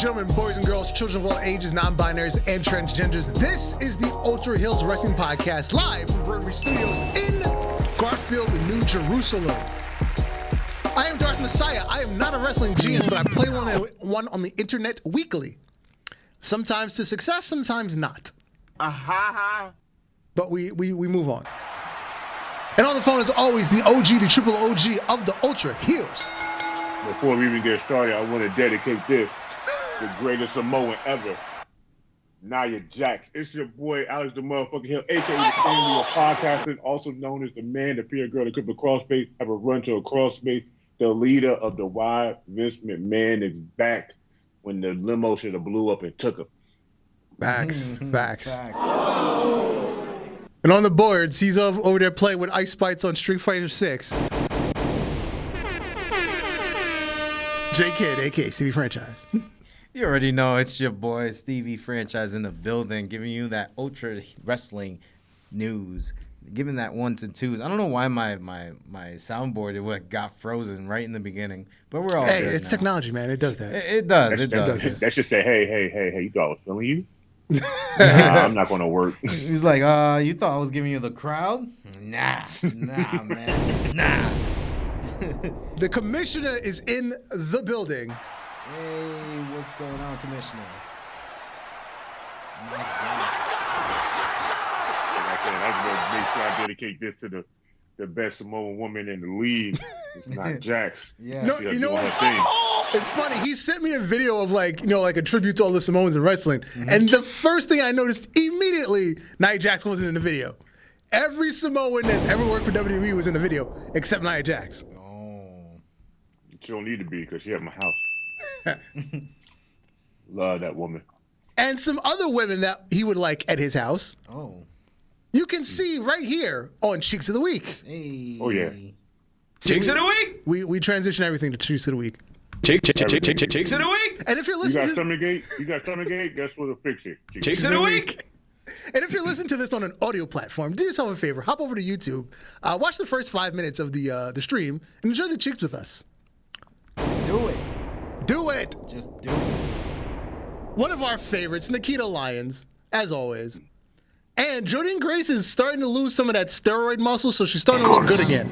gentlemen, boys and girls, children of all ages, non-binaries, and transgenders, this is the Ultra Heelz Wrestling Podcast, live from Brewery Studios in Garfield, New Jerusalem. I am Darth Messiah. I am not a wrestling genius, but I play one on the internet weekly. Sometimes to success, sometimes not. But we move on. And on the phone, as always, the OG, the triple OG of the Ultra Heelz. Before we even get started, I want to dedicate this to the greatest Samoan ever, Nia Jax. It's your boy, Alex the motherfucking Hill, a.k.a. the family of podcasting, also known as the man, the peer girl, the cripple crossface, have a run to a crossface. The leader of the Why Vince McMahon is back when the limo should have blew up and took him. Facts. And on the boards, he's over there playing with ice spites on Street Fighter 6. J-Kid, a.k.a. Stevie Franchise. You already know it's your boy, Stevie Franchise, in the building, giving you that Ultra Wrestling news. Giving that 1s and 2s. I don't know why my soundboard got frozen right in the beginning, but we're all good it's now. Technology, man. It does that. It does. That should say, hey, you thought I was filming you? Nah, I'm not going to work. He's like, you thought I was giving you the crowd? Nah, man, nah. The commissioner is in the building. Hey, what's going on, Commissioner? I just want to make sure I dedicate this to the best Samoan woman in the league. It's not Jax. Yeah. No, you know what? It's funny. He sent me a video of like a tribute to all the Samoans in wrestling. Mm-hmm. And the first thing I noticed immediately, Nia Jax wasn't in the video. Every Samoan that's ever worked for WWE was in the video, except Nia Jax. Oh. She don't need to be because she at my house. Love that woman. And some other women that he would like at his house. Oh. You can see right here on Cheeks of the Week. Hey. Oh, yeah. Cheeks of the Week? We transition everything to Cheeks of the Week. Cheeks of the Week? And if you're listening You got Stomachgate? Guess what'll fix it? Cheeks of the Week? And if you're listening to this on an audio platform, do yourself a favor. Hop over to YouTube. Watch the first 5 minutes of the stream and enjoy the cheeks with us. Do it. Do it. Just do it. One of our favorites, Nikita Lyons, as always. And Jordynne Grace is starting to lose some of that steroid muscle, so she's starting to look good again.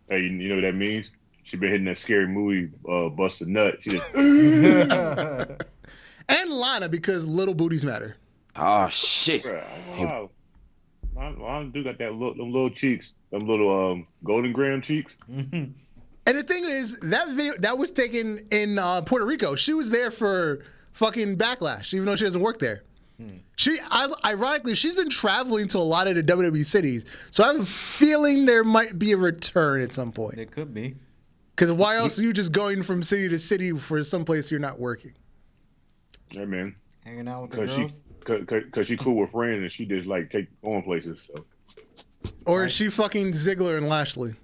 Hey, you know what that means? She been hitting that scary movie, Bust a Nut. She just... And Lana, because little booties matter. Oh, shit. Wow. I do got them little cheeks, them little golden graham cheeks. And the thing is, that video that was taken in Puerto Rico. She was there for fucking Backlash, even though she doesn't work there. Ironically, she's been traveling to a lot of the WWE cities, so I have a feeling there might be a return at some point. There could be. Because why else are you just going from city to city for some place you're not working? Yeah, man. Hanging out with the girls? Because she cool with friends and she just like take on places. So. Or is she fucking Ziggler and Lashley?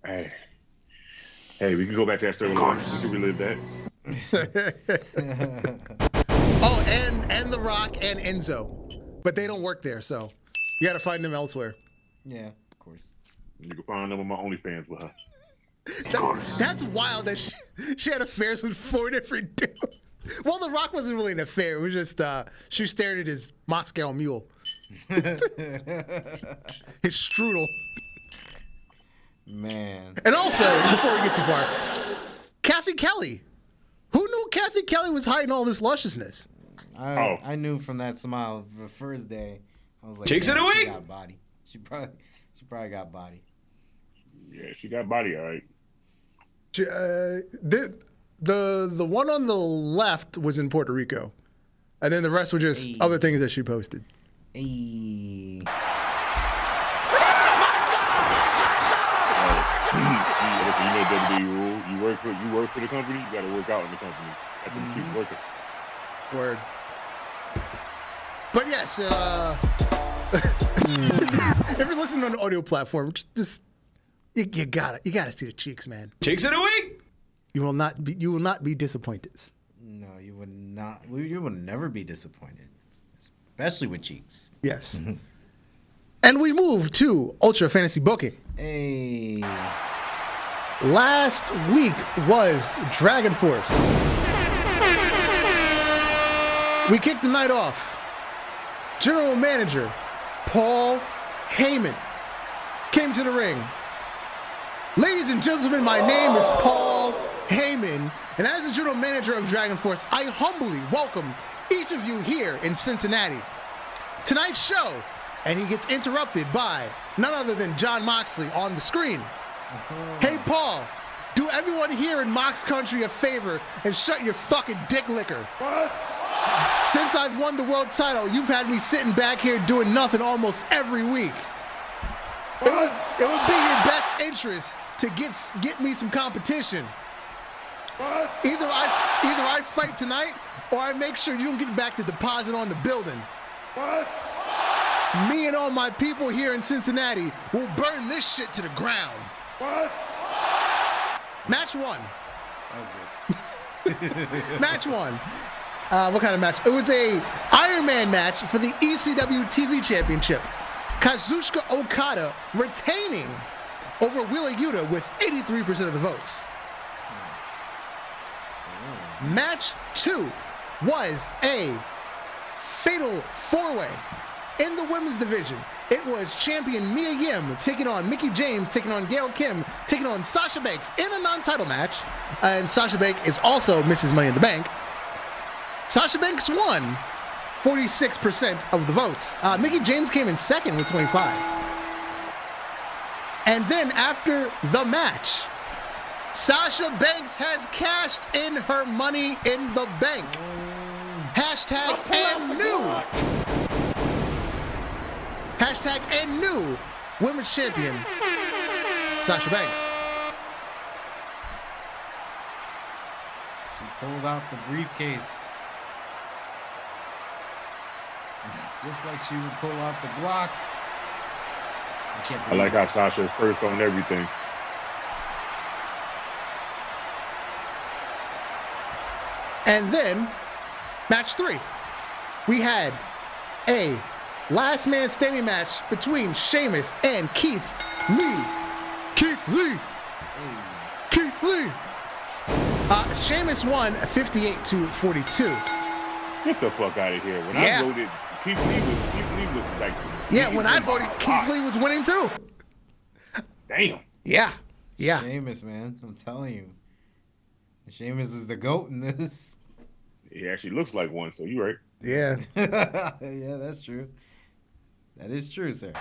Hey, we can go back to that story. We can relive that. Oh, and The Rock and Enzo. But they don't work there, so you got to find them elsewhere. Yeah, of course. You can find them on my OnlyFans with her. That's wild that she had affairs with 4 different dudes. Well, The Rock wasn't really an affair. It was just she stared at his Moscow mule. His strudel. Man. And also, before we get too far, Kathy Kelly. Who knew Kathy Kelly was hiding all this lusciousness? I knew from that smile the first day. I was like, Cheeks of the Week? She got body. She probably got body. Yeah, she got body, all right. The one on the left was in Puerto Rico, and then the rest were just other things that she posted. Hey. You know WWE rule. You work for the company. You got to work out in the company. That's when you keep working. Word. But yes, if you're listening on the audio platform, just you gotta see the cheeks, man. Cheeks of the Week. You will not be disappointed. No, you would not. You would never be disappointed, especially with cheeks. Yes. And we move to Ultra Fantasy Booking. Hey. Last week was Dragon Force. we kicked the night off. General Manager Paul Heyman came to the ring. Ladies and gentlemen, my name is Paul Heyman, and as the General Manager of Dragon Force, I humbly welcome each of you here in Cincinnati. Tonight's show, and he gets interrupted by none other than John Moxley on the screen. Hey, Paul, do everyone here in Mox Country a favor and shut your fucking dick licker. What? Since I've won the world title, you've had me sitting back here doing nothing almost every week. It would be your best interest to get me some competition. What? Either I fight tonight, or I make sure you don't get back the deposit on the building. What? Me and all my people here in Cincinnati will burn this shit to the ground. What? Match one. That was good. Match one. What kind of match? It was a Iron Man match for the ECW TV Championship. Kazuchika Okada retaining over Wheeler Yuta with 83% of the votes. Match two was a fatal four-way in the women's division. It was champion Mia Yim taking on Mickie James, taking on Gail Kim, taking on Sasha Banks in a non-title match. And Sasha Banks is also Mrs. Money in the Bank. Sasha Banks won 46% of the votes. Mickie James came in second with 25. And then after the match, Sasha Banks has cashed in her Money in the Bank. Hashtag and new. Hashtag and new women's champion, Sasha Banks. She pulled out the briefcase. Just like she would pull out the Glock. I like how Sasha's first on everything. And then, match three. We had a last man standing match between Sheamus and Keith Lee. Keith Lee. Keith Lee. Sheamus won 58-42. Get the fuck out of here. When Yeah. I voted, Keith Lee was like. Yeah, when I voted, Keith Lee was winning too. Damn. Yeah. Yeah. Sheamus, man. I'm telling you. Sheamus is the GOAT in this. He actually looks like one, so you're right. Yeah. Yeah, that's true. That is true, sir.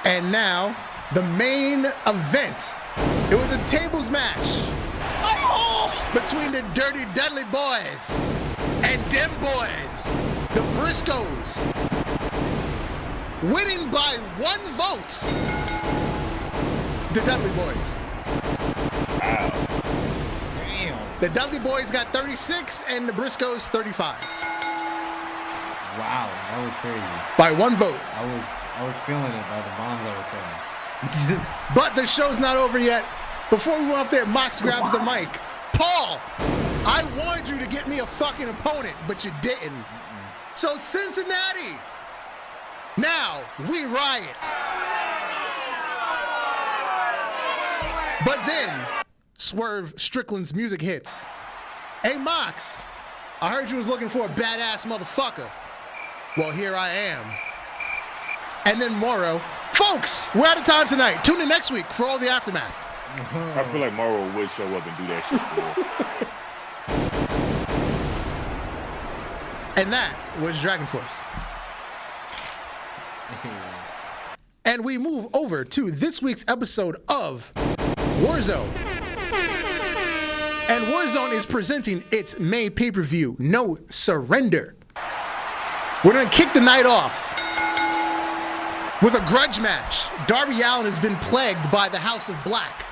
And now, the main event. It was a tables match between the Dirty Dudley Boys and them boys, the Briscoes, winning by one vote. The Dudley Boys. Wow. Damn. The Dudley Boys got 36 and the Briscoes 35. Wow, that was crazy. By one vote. I was feeling it by the bombs I was throwing. But the show's not over yet. Before we went off there, Mox grabs the mic. Paul, I wanted you to get me a fucking opponent, but you didn't. So Cincinnati, now we riot. But then, Swerve Strickland's music hits. Hey Mox, I heard you was looking for a badass motherfucker. Well, here I am. And then Morrow. Folks, we're out of time tonight. Tune in next week for all the aftermath. I feel like Morrow would show up and do that shit. And that was Dragon Force. And we move over to this week's episode of Warzone. And Warzone is presenting its May pay-per-view, No Surrender. We're going to kick the night off with a grudge match. Darby Allin has been plagued by the House of Black.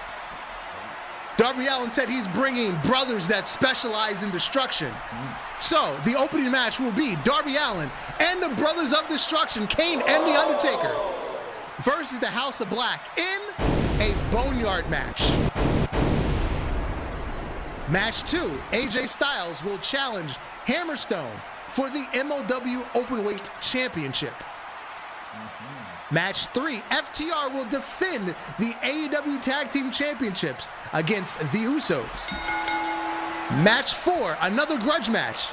Darby Allin said he's bringing brothers that specialize in destruction. So, the opening match will be Darby Allin and the Brothers of Destruction, Kane and The Undertaker, versus the House of Black in a Boneyard match. Match 2, AJ Styles will challenge Hammerstone for the MLW Openweight Championship. Match 3, FTR will defend the AEW Tag Team Championships against the Usos. Match 4, another grudge match.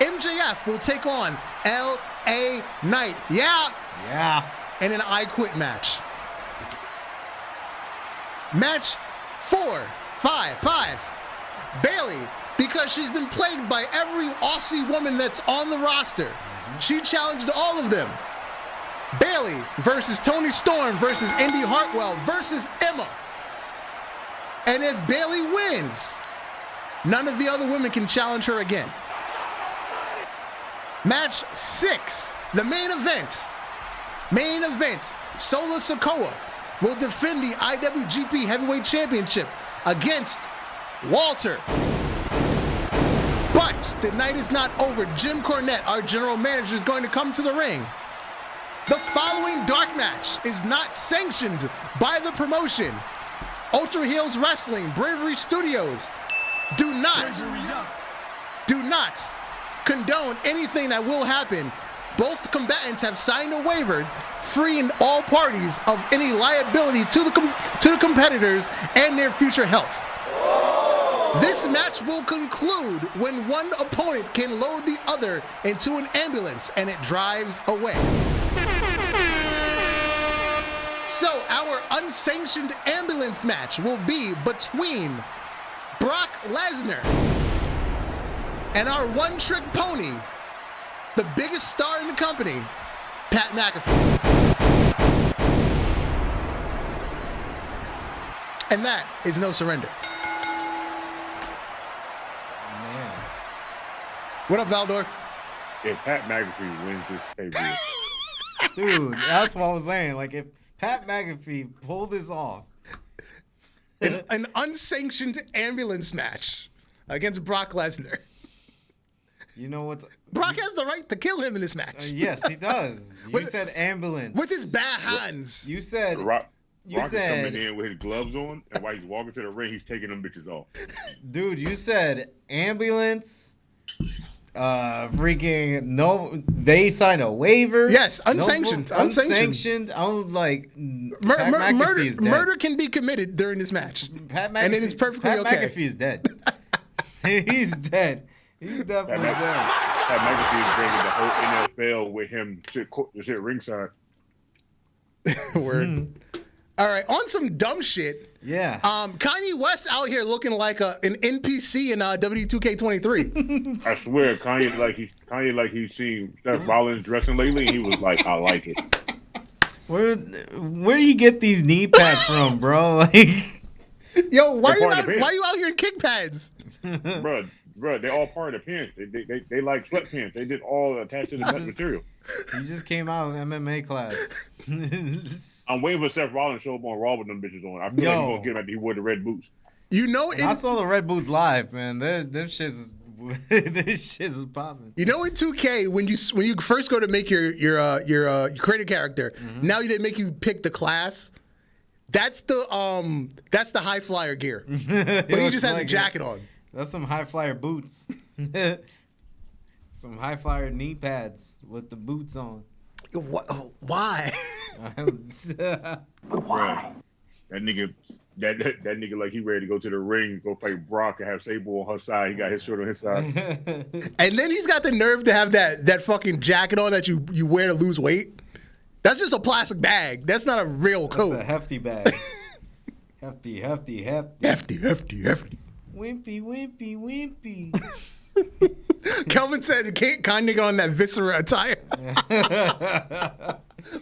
In MJF will take on L.A. Knight. Yeah. Yeah. In an I Quit match. Match 4-5-5. Bayley, because she's been plagued by every Aussie woman that's on the roster. She challenged all of them. Bayley versus Toni Storm versus Indy Hartwell versus Emma. And if Bayley wins, none of the other women can challenge her again. Match 6, the main event. Main event, Sola Sikoa will defend the IWGP Heavyweight Championship against Walter. But the night is not over. Jim Cornette, our general manager, is going to come to the ring. The following dark match is not sanctioned by the promotion. Ultra Heels Wrestling, Bravery Studios, do not condone anything that will happen. Both combatants have signed a waiver freeing all parties of any liability to the competitors and their future health. This match will conclude when one opponent can load the other into an ambulance and it drives away. So our unsanctioned ambulance match will be between Brock Lesnar and our one-trick pony, the biggest star in the company, Pat McAfee. And that is No Surrender. Man. What up, Valdor? If Pat McAfee wins this pay-per-view, Dude, that's what I was saying. Like, if Pat McAfee pulled this off. An unsanctioned ambulance match against Brock Lesnar. You know what's... Brock has the right to kill him in this match. Yes, he does. You said ambulance. With his bad hands. You said... Rock You is said... coming in with his gloves on, and while he's walking to the ring, he's taking them bitches off. Dude, you said ambulance... freaking no, they signed a waiver. Yes, unsanctioned. No, unsanctioned. I was like, murder can be committed during this match. Pat McAfee, and it is perfectly Pat okay. McAfee's dead. He's dead. He's definitely dead. Pat McAfee is bringing the whole NFL with him shit ringside. Word. All right, on some dumb shit. Yeah. Kanye West out here looking like an NPC in W2K23. I swear, Kanye like he's seen Seth Rollins dressing lately, and he was like, I like it. Where do you get these knee pads from, bro? Like, yo, why you out here in kick pads? Bro, they're all part of the pants. They like sweatpants. They did all attached to the material. He just came out of MMA class. I'm waiting for Seth Rollins to show up on Raw with them bitches on. I feel like he's gonna get him after he wore the red boots. You know, I saw the red boots live, man. Them shits, this shit's popping. You know, in 2K, when you first go to make your creative character, now they make you pick the class. That's the high flyer gear, but he just has a jacket on. That's some high flyer boots. Some high flyer knee pads with the boots on. What? Oh, why? Why? That nigga like he ready to go to the ring, go fight Brock and have Sable on her side. He got his shirt on his side. And then he's got the nerve to have that fucking jacket on that you wear to lose weight. That's just a plastic bag. That's not a real coat. That's a hefty bag. hefty. Hefty. Wimpy. Kelvin said, Kanye go on that viscera attire.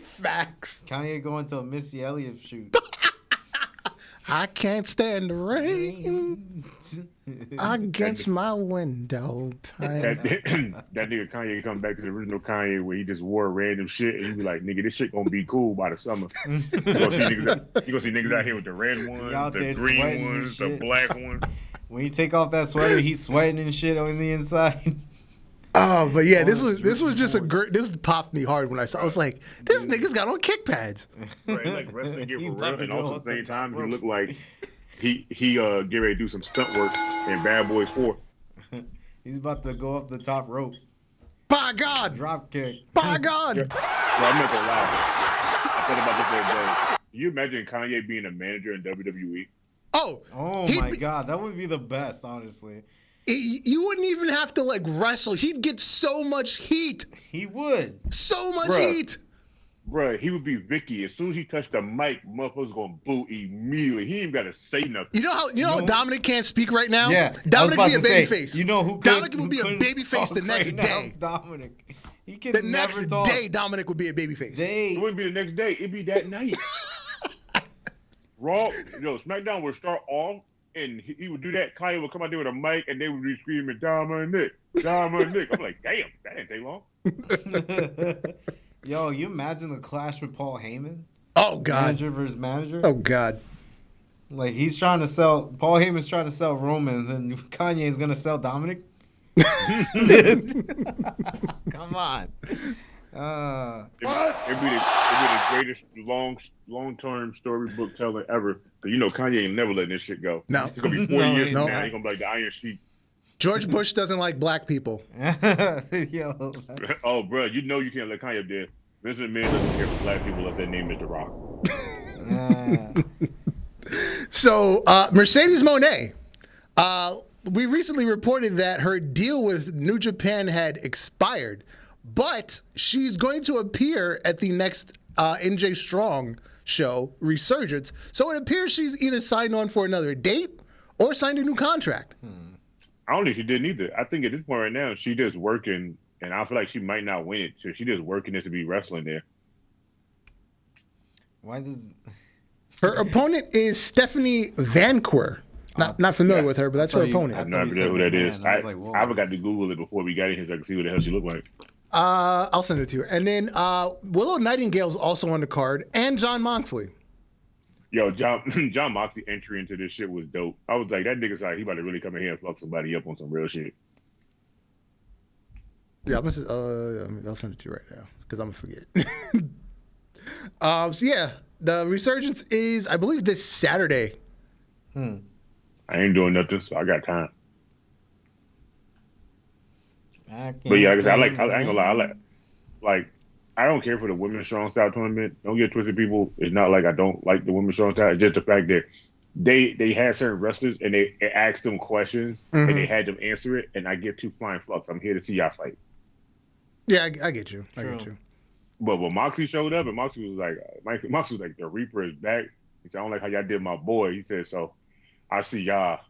Facts. Kanye going to a Missy Elliott shoot. I can't stand the rain against my window. That nigga Kanye come back to the original Kanye where he just wore random shit and he be like, nigga, this shit gonna be cool by the summer. You gonna see niggas out here with the red ones, the green ones, the black ones. When you take off that sweater, he's sweating and shit on the inside. Oh, but yeah, this was just a great. This popped me hard when I saw. I was like, this nigga's got on kick pads. Right, like wrestling gear for real, and also at the same time, he looked like he get ready to do some stunt work in Bad Boys 4. He's about to go up the top rope. By God! Drop kick. By God! Yeah. Well, I'm not gonna lie. I thought about this the other day. Can you imagine Kanye being a manager in WWE? Oh my God, that would be the best, honestly. Oh my God, that would be the best. He'd Honestly. You wouldn't even have to like wrestle. He'd get so much heat. He would. So much Bruh. heat. Bruh, he would be Vicky. As soon as he touched the mic, motherfuckers gonna boo immediately. He ain't gotta say nothing. You know how Dominic can't speak right now? Yeah. Dominic I would be a was about to say, baby face. You know who Dominic would be a couldn't baby face talk the next right day. Now? Dominic. He can The never next talk. day, Dominic would be a baby face. It wouldn't be the next day. It'd be that night. Raw, SmackDown would start off, and he would do that. Kanye would come out there with a mic, and they would be screaming, Dominic, Dominic. I'm like, damn, that didn't take long. Yo, you imagine the clash with Paul Heyman? Oh, God. Manager versus manager? Oh, God. Like, Paul Heyman's trying to sell Roman, and Kanye's going to sell Dominic? Come on. It'd be the greatest long-term storybook telling ever. Because Kanye ain't never letting this shit go. No. It's going to be 40 years from no. now. He's going to be like the Iron Sheik. George Bush doesn't like black people. Yo. Oh, bro, you can't let Kanye up there. Vince McMahon doesn't care for black people if their name is The Rock. So, Mercedes Moné, we recently reported that her deal with New Japan had expired, but she's going to appear at the next NJ Strong show, Resurgence. So it appears she's either signed on for another date or signed a new contract. I don't think she did either. I think at this point right now, she just working, and I feel like she might not win it. So she just working this to be wrestling there. Why does... Her opponent is Stephanie Vanquer. Not familiar with her, but that's her opponent. I have no idea who that is. I forgot to Google it before we got in here so I could see what the hell she looked like. I'll send it to you. And then Willow Nightingale's also on the card, and John Moxley. Yo, John Moxley entry into this shit was dope. I was like, that nigga's like, he about to really come in here and fuck somebody up on some real shit. Yeah, I'll send it to you right now because I'm gonna forget. So yeah, the Resurgence is, I believe, this Saturday. I ain't doing nothing, so I got time. But yeah, because I ain't gonna lie, I don't care for the women's strong style tournament. Don't get twisted, people. It's not like I don't like the women's strong style. It's just the fact that they had certain wrestlers and they asked them questions and they had them answer it, and I get two flying fucks. I'm here to see y'all fight. Yeah, I get you. I get you. But when Moxley showed up, and Moxley was like, the Reaper is back. He said, I don't like how y'all did my boy. He said, so I see y'all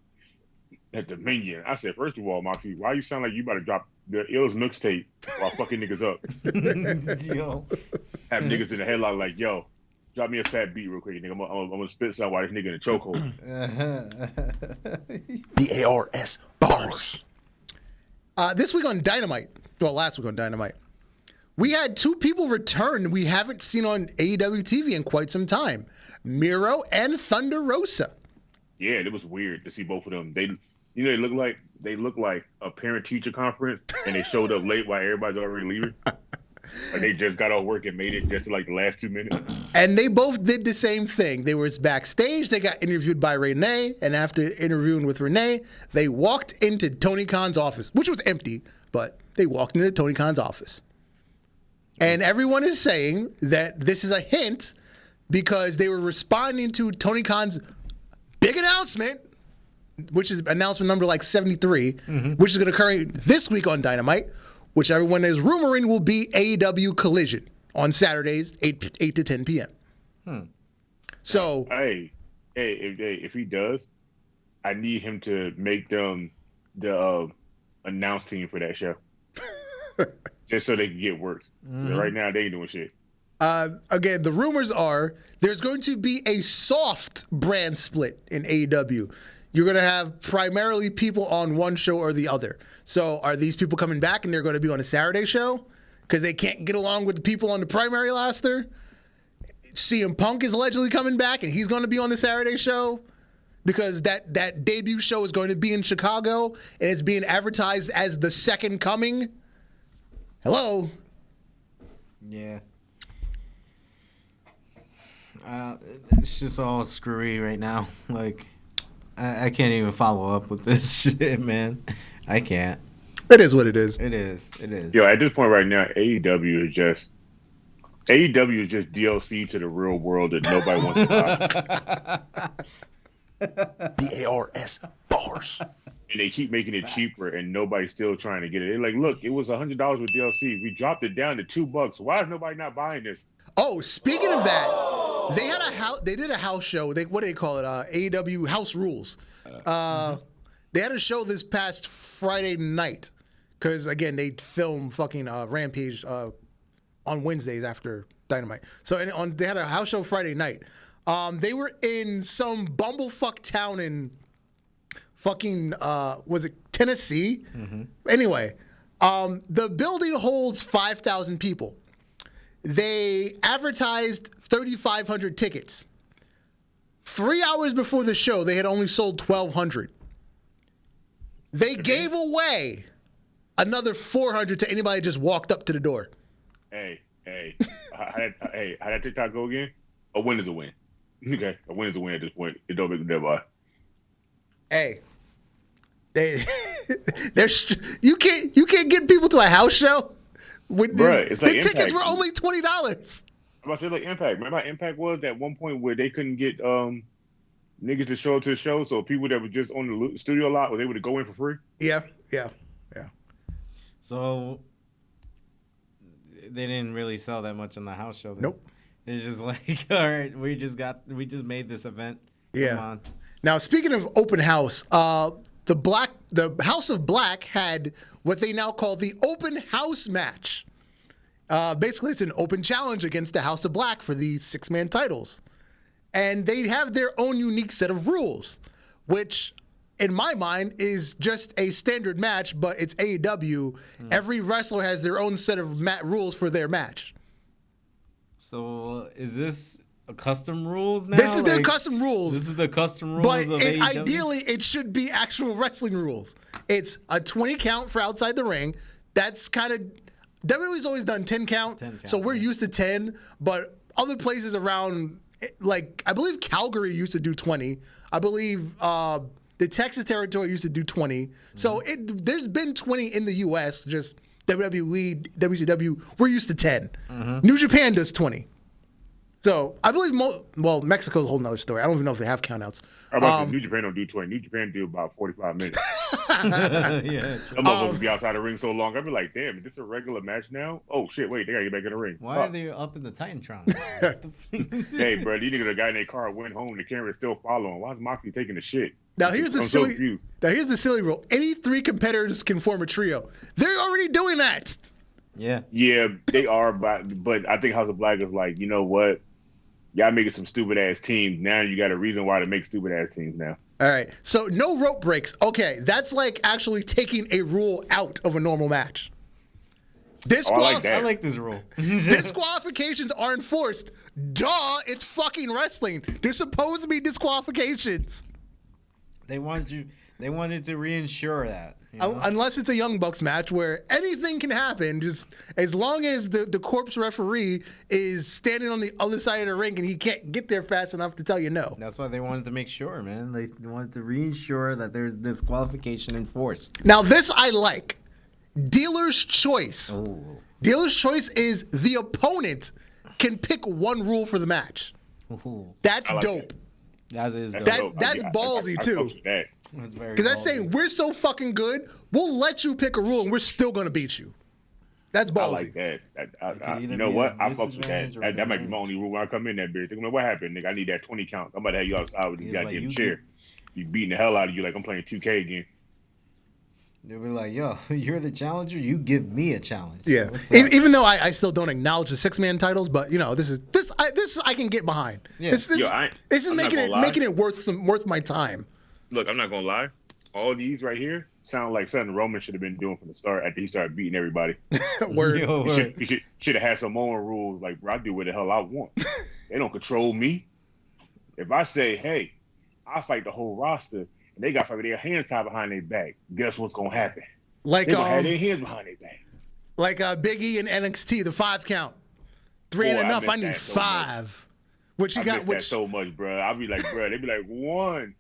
at the Dominion. I said, first of all, Moxley, why you sound like you about to drop the Heelz mixtape while fucking niggas up? Yo. Have niggas in the headlock like, yo, drop me a fat beat real quick, nigga. I'm gonna spit something while this nigga in a chokehold. The ARS bars. This week on Dynamite, well, last week on Dynamite, we had two people return we haven't seen on AEW TV in quite some time. Miro and Thunder Rosa. Yeah, it was weird to see both of them. They look like a parent-teacher conference, and they showed up late while everybody's already leaving. Like they just got off work and made it just to like the last 2 minutes. And they both did the same thing. They were backstage. They got interviewed by Renee, and after interviewing with Renee, they walked into Tony Khan's office, which was empty, but they walked into Tony Khan's office. And everyone is saying that this is a hint because they were responding to Tony Khan's big announcement, which is announcement number like 73, which is going to occur this week on Dynamite, which everyone is rumoring will be AEW Collision on Saturdays, 8 to 10 p.m. So, if he does, I need him to make them the announce team for that show, just so they can get work. Right now, they ain't doing shit. Again, the rumors are there's going to be a soft brand split in AEW. You're going to have primarily people on one show or the other. So are these people coming back and they're going to be on a Saturday show because they can't get along with the people on the primary roster? CM Punk is allegedly coming back and he's going to be on the Saturday show because that debut show is going to be in Chicago and it's being advertised as the second coming. Hello? Yeah. It's just all screwy right now. Like, I can't even follow up with this shit, man. I can't. It is what it is. It is. Yo, at this point right now, AEW is just DLC to the real world that nobody wants to buy. The ARS bars. And they keep making it cheaper, and nobody's still trying to get it. They're like, look, it was $100 with DLC. We dropped it down to $2. Why is nobody not buying this? Oh, speaking of that, they had a house. They did a house show. What do they call it? AEW House Rules. They had a show this past Friday night because again they film fucking Rampage on Wednesdays after Dynamite. So they had a house show Friday night. They were in some bumblefuck town in fucking was it Tennessee? Anyway, the building holds 5,000 people. They advertised 3,500 tickets. 3 hours before the show, they had only sold 1,200. They gave away another 400 to anybody that just walked up to the door. Hey, how that TikTok go again? A win is a win. Okay, a win is a win at this point. It don't make a deadline. Hey, you can't get people to a house show. Bruh, it's like the Impact. tickets were only $20. I'm about to say like Impact. Remember how Impact was at one point where they couldn't get niggas to show up to the show, so people that were just on the studio lot was able to go in for free? Yeah. So they didn't really sell that much on the house show. Nope. It's just like, all right, we just made this event. Yeah. Come on. Now, speaking of open house, the House of Black had what they now call the open house match. Basically, it's an open challenge against the House of Black for these 6-man titles. And they have their own unique set of rules, which, in my mind, is just a standard match, but it's AEW. Every wrestler has their own set of rules for their match. So is this a custom rules now? This is their custom rules. This is the custom rules But of AEW? ideally, it should be actual wrestling rules. It's a 20 count for outside the ring. That's kind of... WWE's always done 10 count, so we're used to 10. But other places around, like, I believe Calgary used to do 20. I believe the Texas territory used to do 20. So there's been 20 in the U.S., just WWE, WCW, we're used to 10. New Japan does 20. So I believe, Mexico's a whole nother story. I don't even know if they have countouts. New Japan don't do 20. New Japan do about 45 minutes. Yeah. Some motherfuckers be outside the ring so long. I'd be like, damn, is this a regular match now? Oh, shit, wait, they got to get back in the ring. Why are they up in the Titantron? Hey, bro, these niggas, a guy in their car went home. The camera's still following. Why is Moxley taking the shit? Now here's the silly rule. Any 3 competitors can form a trio. They're already doing that. Yeah. Yeah, they are, but I think House of Black is like, you know what? Y'all making some stupid ass teams. Now you got a reason why to make stupid ass teams now. All right. So no rope breaks. Okay, that's like actually taking a rule out of a normal match. I like this rule. Disqualifications are enforced. Duh, it's fucking wrestling. There's supposed to be disqualifications. They wanted to reinsure that. You know? Unless it's a Young Bucks match where anything can happen, just as long as the corpse referee is standing on the other side of the ring and he can't get there fast enough to tell you no. That's why they wanted to make sure, man. They wanted to reinsure that there's disqualification enforced. Now this I like. Dealer's choice. Oh. Dealer's choice is the opponent can pick one rule for the match. Ooh. That's like dope. That is dope. That's ballsy too. Because that's saying we're so fucking good, we'll let you pick a rule and we're still gonna beat you. That's ballsy. I like that. You know what? I fucks with that. That might be my only rule when I come in that bitch. Think, what happened, nigga? I need that 20 count. I'm about to have you outside with this goddamn chair. You beating the hell out of you like I'm playing 2K again. They'll be like, yo, you're the challenger. You give me a challenge. Yeah. Even though I still don't acknowledge the 6-man titles, but you know this I can get behind. Yeah. This is making it worth my time. Look, I'm not gonna lie. All these right here sound like something Roman should have been doing from the start after he started beating everybody. Word. He should have had some more rules like, bro, I do what the hell I want. They don't control me. If I say, hey, I fight the whole roster. And they got fucking their hands tied behind their back. Guess what's gonna happen? Like they gonna have their hands behind their back. Like Big E and NXT, the 5 count. 3 ain't enough. I need 5. Which you got? That so much, bro. I'll be like, bro. They be like 1,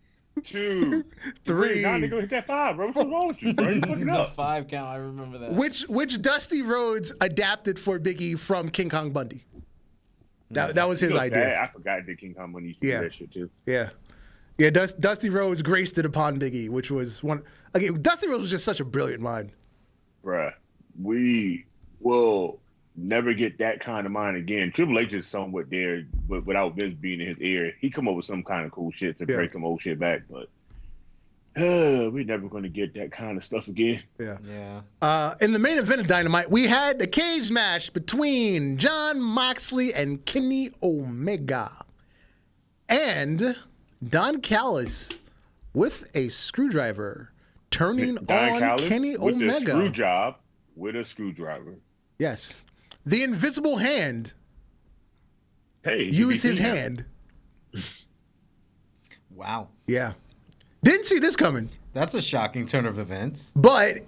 2, 3. Now they gonna hit that 5, bro. What's wrong with you, bro? You fucking up. 5 count. I remember that. Which Dusty Rhodes adapted for Big E from King Kong Bundy. That was his idea. I forgot that King Kong Bundy used to do that shit too. Yeah. Yeah, Dusty Rhodes graced it upon Big E, which was one. Again, Dusty Rhodes was just such a brilliant mind. Bruh, we will never get that kind of mind again. Triple H is somewhat there, but without Vince being in his ear, he come up with some kind of cool shit to break some old shit back. But we're never going to get that kind of stuff again. Yeah. In the main event of Dynamite, we had the cage match between Jon Moxley and Kenny Omega. And Don Callis with a screwdriver turning Don on Callis Kenny with Omega. a screw job with a screwdriver. Yes. The invisible hand Hey, used his hand. Wow. Yeah. Didn't see this coming. That's a shocking turn of events. But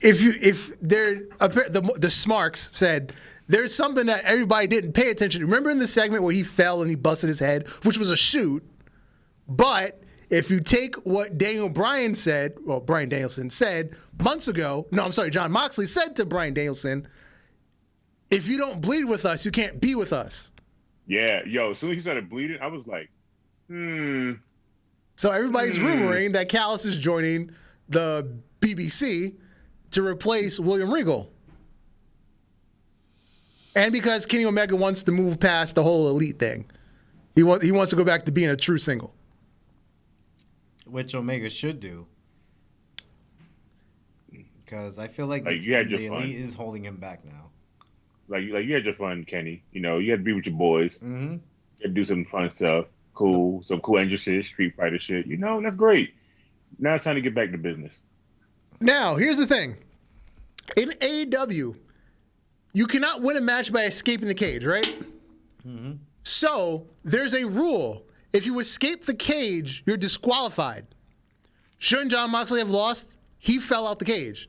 the Smarks said there's something that everybody didn't pay attention to. Remember in the segment where he fell and he busted his head, which was a shoot. But if you take what Brian Danielson said months ago, Jon Moxley said to Brian Danielson, if you don't bleed with us, you can't be with us. Yeah, as soon as he started bleeding, I was like, So everybody's rumoring that Callis is joining the BBC to replace William Regal. And because Kenny Omega wants to move past the whole elite thing. He wants to go back to being a true single. Which Omega should do. Because I feel like the elite is holding him back now. Like you had your fun, Kenny. You had to be with your boys. Mm-hmm. You had to do some fun stuff. Cool. Some cool angel shit, Street Fighter shit. That's great. Now it's time to get back to business. Now, here's the thing. In AEW, you cannot win a match by escaping the cage, right? Mm-hmm. So, there's a rule. If you escape the cage, you're disqualified. Shouldn't Jon Moxley have lost? He fell out the cage.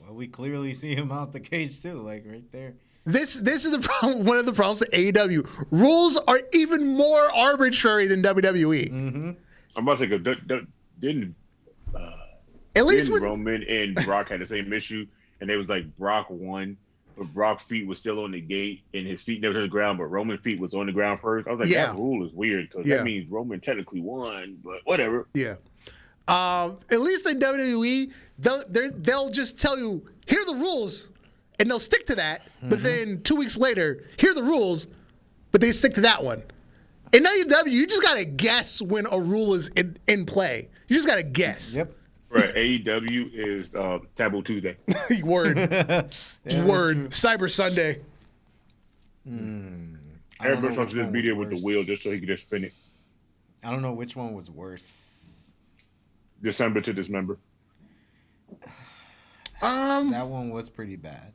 Well, we clearly see him out the cage too, like right there. This is the problem. One of the problems with AEW. Rules are even more arbitrary than WWE. Mm-hmm. I'm about to say, didn't Roman and Brock had the same issue, and they was like Brock won, but Brock's feet was still on the gate, and his feet never touched the ground, but Roman's feet was on the ground first. I was like, that rule is weird because that means Roman technically won, but whatever. Yeah. At least in WWE, they'll just tell you, here are the rules, and they'll stick to that. Mm-hmm. But then 2 weeks later, here are the rules, but they stick to that one. In AEW, you just got to guess when a rule is in play. You just got to guess. Yep. Right. AEW is Taboo Tuesday. Word. Word. Cyber Sunday. Everybody's supposed to just be there with the wheel just so he can just spin it. I don't know which one was worse. December to Dismember. That one was pretty bad.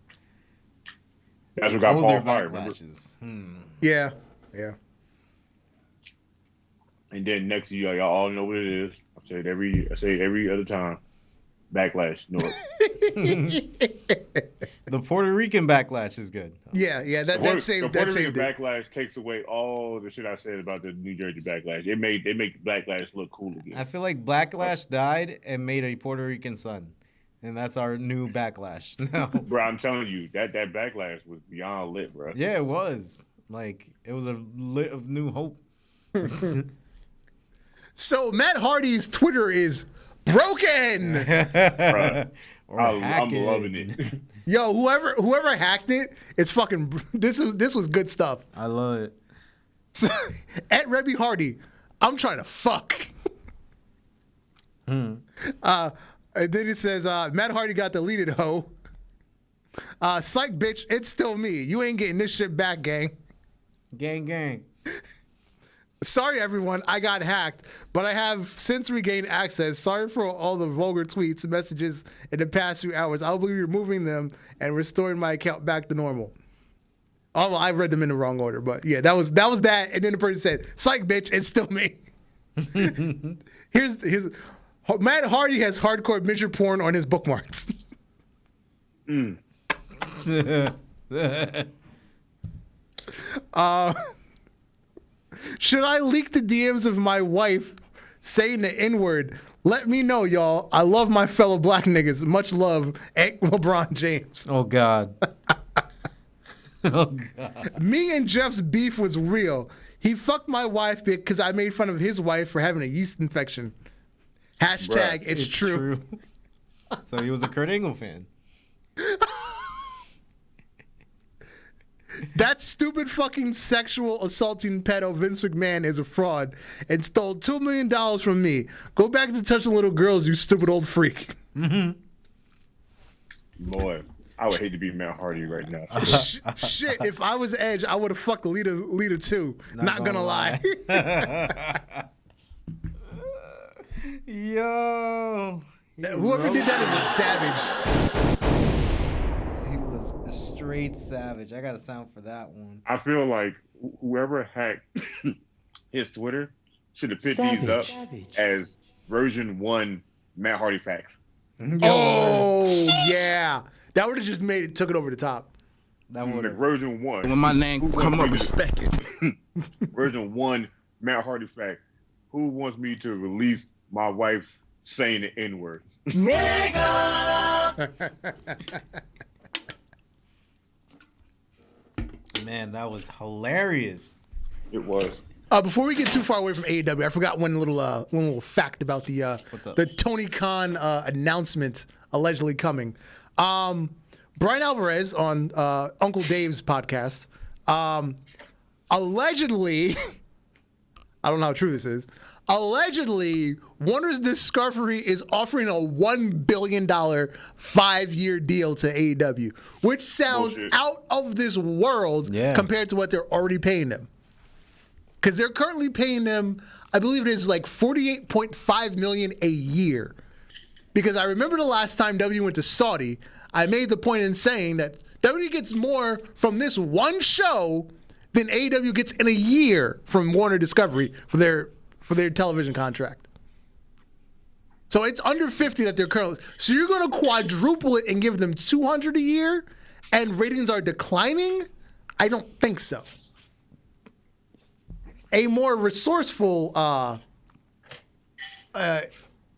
That's what got Paul fired, remember? Yeah. And then next year, y'all all know what it is. I say it every other time. Backlash. No. The Puerto Rican backlash is good. Yeah. That saved the Puerto it. Rican backlash takes away all the shit I said about the New Jersey backlash. They make backlash look cool again. I feel like Backlash died and made a Puerto Rican son. And that's our new backlash. No. Bro, I'm telling you, that backlash was beyond lit, bro. Yeah, it was. Like, it was a lit of new hope. So Matt Hardy's Twitter is broken. Bruh, I'm loving it. Yo, whoever hacked it, it's fucking. This was good stuff. I love it. So, at Rebby Hardy, I'm trying to fuck. And then it says, Matt Hardy got deleted, ho. Psych, bitch, it's still me. You ain't getting this shit back, gang. Gang. Sorry, everyone, I got hacked, but I have since regained access. Sorry for all the vulgar tweets and messages in the past few hours. I'll be removing them and restoring my account back to normal. Oh, I read them in the wrong order, but yeah, that was that. And then the person said, "Psych, bitch, it's still me." Here's Matt Hardy has hardcore midget porn on his bookmarks. Should I leak the DMs of my wife saying the N-word? Let me know, y'all. I love my fellow black niggas. Much love, LeBron James. Oh, God. Oh God. Me and Jeff's beef was real. He fucked my wife because I made fun of his wife for having a yeast infection. Hashtag Bruh, it's true. So he was a Kurt Angle fan. That stupid fucking sexual assaulting pedo Vince McMahon is a fraud and stole $2 million from me. Go back to touching little girls, you stupid old freak. Boy, I would hate to be Matt Hardy right now. Shit, if I was Edge, I would have fucked Lita too. Not gonna lie. Yo. Whoever did that is a savage. He was a straight savage. I got a sound for that one. I feel like whoever hacked his Twitter should have picked these up as version 1 Matt Hardy facts. Oh, yeah. That would have just took it over the top. That would Like version 1. When my name come up, respect it. Version 1 Matt Hardy fact. Who wants me to release my wife saying the N-word? Man, that was hilarious. It was. Before we get too far away from AEW, I forgot one little fact about the What's up? the Tony Khan announcement allegedly coming. Brian Alvarez on Uncle Dave's podcast allegedly, I don't know how true this is, allegedly Warner's Discovery is offering a $1 billion 5-year deal to AEW, which sounds Bullshit. out of this world compared to what they're already paying them. Because they're currently paying them, I believe it is like $48.5 million a year. Because I remember the last time W went to Saudi, I made the point in saying that W gets more from this one show than AEW gets in a year from Warner Discovery for their television contract. So it's under 50 that they're currently. So you're going to quadruple it and give them 200 a year, and ratings are declining? I don't think so. A more resourceful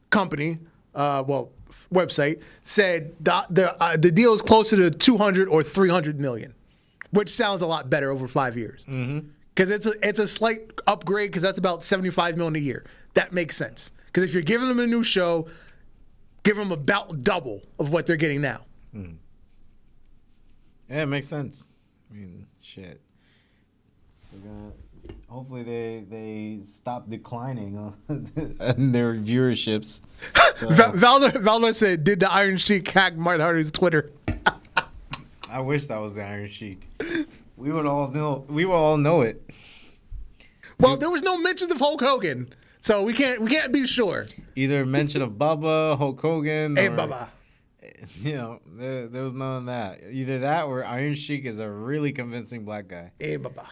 company, website said the deal is closer to 200 or 300 million, which sounds a lot better over 5 years. Because it's a slight upgrade because that's about 75 million a year. That makes sense. Because if you're giving them a new show, give them about double of what they're getting now. Yeah, it makes sense. I mean, shit. Hopefully they stop declining on their viewerships. So, Valder said, "Did the Iron Sheik hack Martin Hardy's Twitter?" I wish that was the Iron Sheik. We would all know it. Well, there was no mention of Hulk Hogan, so we can't be sure. Either mention of Bubba, Hulk Hogan, Hey, or, Bubba. You know, there was none of that. Either that or Iron Sheik is a really convincing black guy. Hey, Bubba.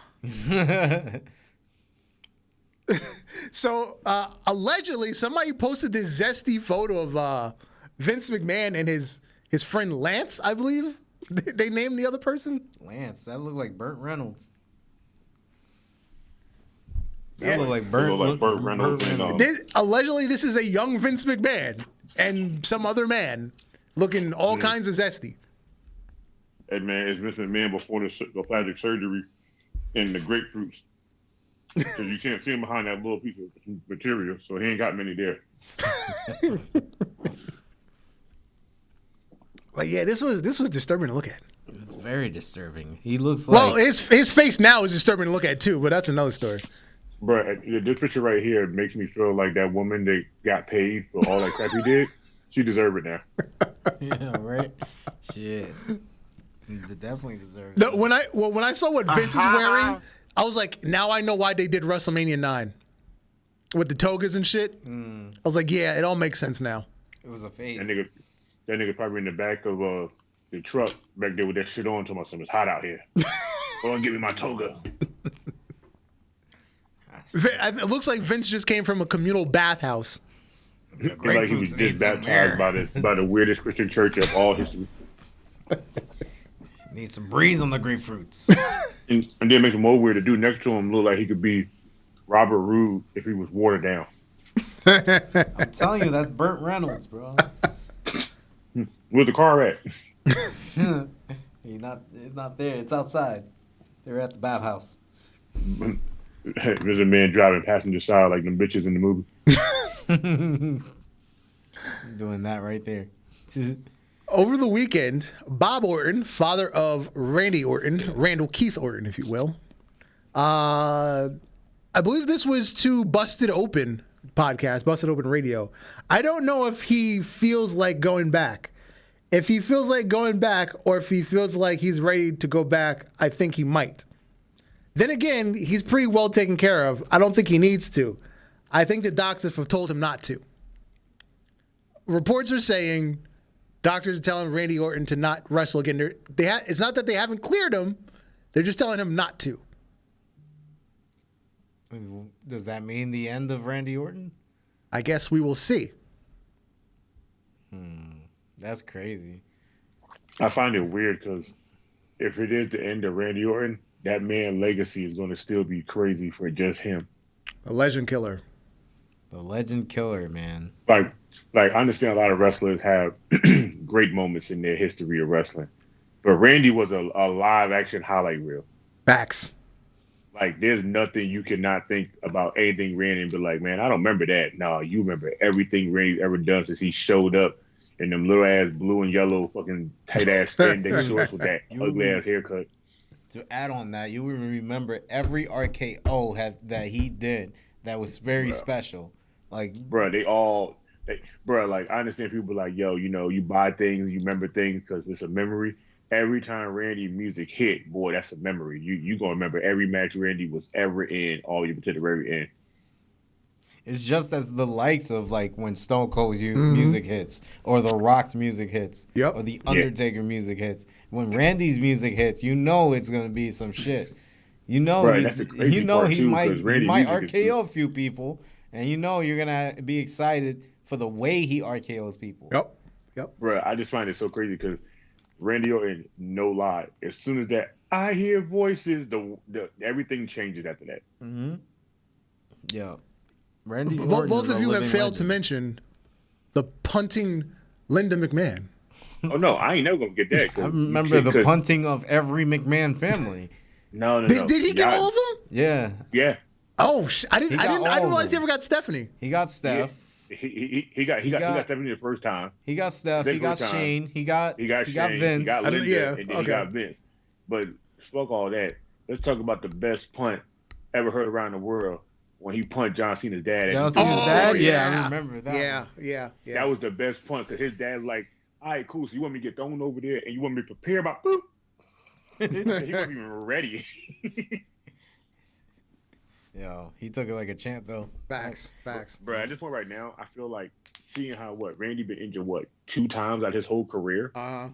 So allegedly, somebody posted this zesty photo of Vince McMahon and his friend Lance, I believe. They named the other person. Lance, that looked like Burt Reynolds. That Yeah. looked like Burt Reynolds. Allegedly, this is a young Vince McMahon and some other man looking all kinds of zesty. Hey man, it's Vince McMahon before the plastic surgery and the grapefruits. Because you can't see him behind that little piece of material, so he ain't got many there. But yeah, this was disturbing to look at. It's very disturbing. He looks like... Well, his face now is disturbing to look at too, but that's another story. Bro, this picture right here makes me feel like that woman that got paid for all that crap he did. She deserved it now. Yeah, right? Shit. They definitely deserve it. No, when I saw what Vince is wearing, I was like, now I know why they did WrestleMania 9 with the togas and shit. I was like, yeah, it all makes sense now. It was a phase. That nigga probably in the back of the truck back there with that shit on, talking about something. It's hot out here. Go and give me my toga. It looks like Vince just came from a communal bathhouse. Like he was just baptized by the weirdest Christian church of all history. Need some breeze on the grapefruits. And then it makes him more weird. The dude next to him look like he could be Robert Roode if he was watered down. I'm telling you, that's Burt Reynolds, bro. Where's the car at? It's not there. It's outside. They're at the bathhouse. There's a man driving passenger side like them bitches in the movie. Doing that right there. Over the weekend, Bob Orton, father of Randy Orton, Randall Keith Orton, if you will, I believe this was to Busted Open podcast, Busted Open Radio. I don't know if he feels like going back. If he feels like going back or if he feels like he's ready to go back, I think he might. Then again, he's pretty well taken care of. I don't think he needs to. I think the doctors have told him not to. Reports are saying doctors are telling Randy Orton to not wrestle again. It's not that they haven't cleared him. They're just telling him not to. Does that mean the end of Randy Orton? I guess we will see. That's crazy. I find it weird because if it is the end of Randy Orton, that man's legacy is going to still be crazy for just him. A legend killer. The legend killer, man. Like I understand a lot of wrestlers have great moments in their history of wrestling, but Randy was a live action highlight reel. Facts. Like there's nothing you cannot think about anything Randy and be like, man, I don't remember that. No, you remember everything Randy's ever done since he showed up in them little ass blue and yellow fucking tight ass spandex shorts with that ugly ass haircut. To add on that, you will remember every RKO that he did that was very special. Like, like I understand people like, yo, you buy things, you remember things because it's a memory. Every time Randy music hit, boy, that's a memory. You gonna remember every match Randy was ever in, all the way to the very end. It's just as the likes of like when Stone Cold's music hits, or The Rock's music hits, or The Undertaker music hits. When Randy's music hits, you know it's gonna be some shit. You know, that's the crazy part he too, might RKO a few people, and you know you're gonna be excited for the way he RKOs people. Yep. Bro, I just find it so crazy because Randy Orton, no lie, as soon as that I hear voices, the everything changes after that. Mm-hmm. Yeah. Randy both of you have failed to mention the punting Linda McMahon. Oh no, I ain't never gonna get that. I remember the punting of every McMahon family. No. Did he get all of them? Yeah. Yeah. Oh, I didn't realize he ever got Stephanie. He got Steph. Yeah. He got Stephanie the first time. He got Steph. He got Shane. He got Vince. He got Linda, and then he got Vince. But fuck all that. Let's talk about the best punt ever heard around the world. When he punched John Cena's dad. John Cena's dad? Yeah, I remember that. Yeah. That was the best punt because his dad was like, all right, cool. So you want me to get thrown over there and you want me to prepare my boop? He wasn't even ready. Yo, he took it like a champ, though. Facts. Bro, at this point right now, I feel like seeing how, Randy been injured, 2 times out of his whole career? I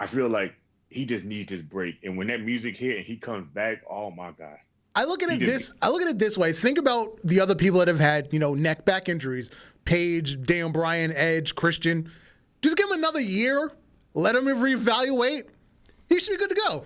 feel like he just needs this break. And when that music hit and he comes back, oh, my God. I look at it this way. Think about the other people that have had, neck back injuries. Paige, Dan Bryan, Edge, Christian. Just give him another year. Let him reevaluate. He should be good to go.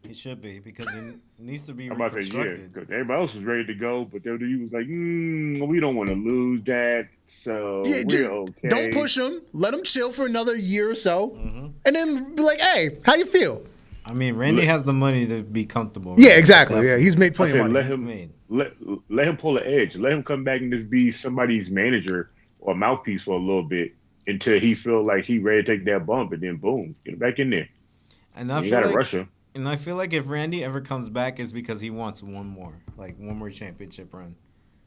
He should be because it needs to be I'm about to say, because everybody else was ready to go, but he was like, we don't want to lose that, so we're okay. Don't push him. Let him chill for another year or so, and then be like, hey, how you feel? I mean, Randy has the money to be comfortable. Yeah, exactly. Yeah, he's made plenty of money. Let him pull an Edge. Let him come back and just be somebody's manager or mouthpiece for a little bit until he feel like he ready to take that bump, and then boom, get him back in there. And you gotta rush him. And I feel like if Randy ever comes back, it's because he wants one more championship run.